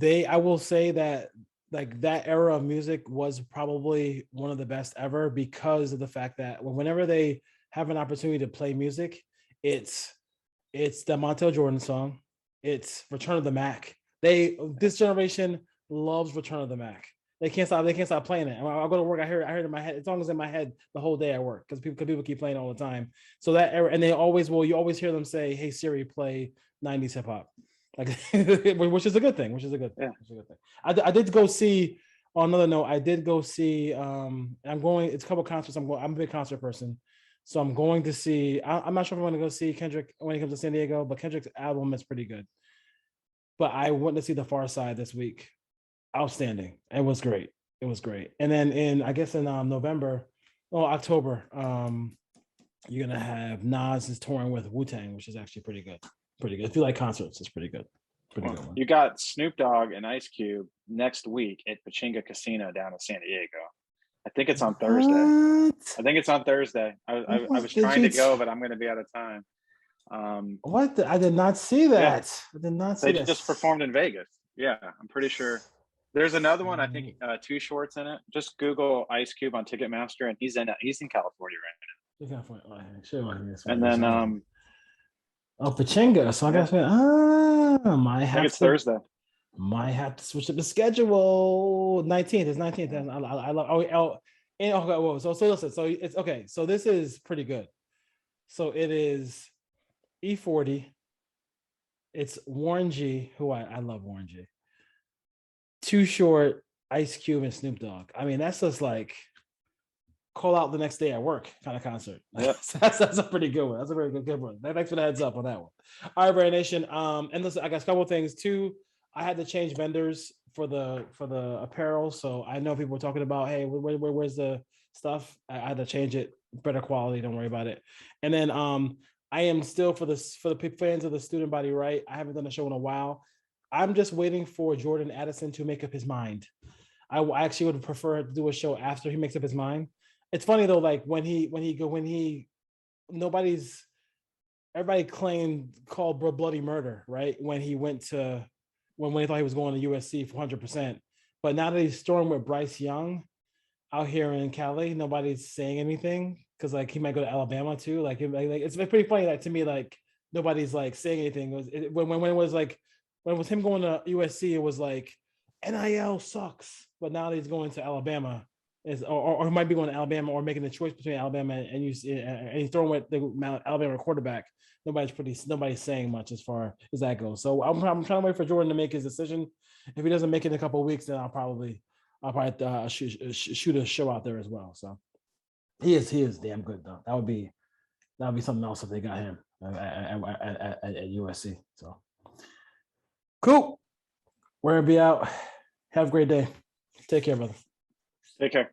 Speaker 2: I will say that like that era of music was probably one of the best ever because of the fact that whenever they have an opportunity to play music, it's the Montel Jordan song, it's Return of the Mac. This generation loves Return of the Mac. They can't stop playing it. I'll go to work. I hear it in my head. It's always in my head the whole day at work because people keep playing it all the time. So that era, and you always hear them say, "Hey Siri, play 90s hip hop," like, which is a good thing.
Speaker 3: Yeah.
Speaker 2: I did go see. On another note, I did go see. I'm going. It's a couple concerts. I'm a big concert person, so I'm going to see. I'm not sure if I'm going to go see Kendrick when he comes to San Diego, but Kendrick's album is pretty good. But I went to see The Far Side this week. Outstanding. It was great. And then in October, you're gonna have Nas is touring with Wu-Tang, which is actually pretty good. If you like concerts, it's pretty good. Good one.
Speaker 3: You got Snoop Dogg and Ice Cube next week at Pachinga Casino down in San Diego. I think it's on Thursday. I was trying to go, but I'm going to be out of time.
Speaker 2: I did not see that. Yeah. I did not see that.
Speaker 3: They just performed in Vegas. Yeah, I'm pretty sure. There's another one. I think Too Short's in it. Just Google Ice Cube on Ticketmaster, and he's in California right now. And then
Speaker 2: Pachinga. So I guess I think
Speaker 3: it's Thursday.
Speaker 2: Might have to switch up the schedule. 19th is 19th. And I love. So listen. So it's okay. So this is pretty good. So it is E40. It's Warren G, who I love Warren G. Too Short, Ice Cube, and Snoop Dogg. I mean, that's just like call out the next day at work kind of concert. Yep. that's a pretty good one. That's a very good one. Thanks for the heads up on that one. All right, Brand Nation. And listen, I got a couple of things too. I had to change vendors for the apparel, so I know people were talking about, hey, where's the stuff? I had to change it, better quality. Don't worry about it. And then I am still for the fans of the Student Body Right. I haven't done a show in a while. I'm just waiting for Jordan Addison to make up his mind. I actually would prefer to do a show after he makes up his mind. It's funny though, like everybody called bloody murder, right? When he went to when he thought he was going to USC for 100%. But now that he's storming with Bryce Young out here in Cali, nobody's saying anything because like he might go to Alabama too. Like it's pretty funny that to me, like nobody's like saying anything. When it was him going to USC, it was like NIL sucks. But now that he's going to Alabama, or he might be going to Alabama or making the choice between Alabama and he's throwing with the Alabama quarterback. Nobody's saying much as far as that goes. So I'm trying to wait for Jordan to make his decision. If he doesn't make it in a couple of weeks, then I'll probably shoot a show out there as well. So he is damn good though. That would be something else if they got him at USC. So cool. We're gonna be out. Have a great day. Take care, brother.
Speaker 3: Take care.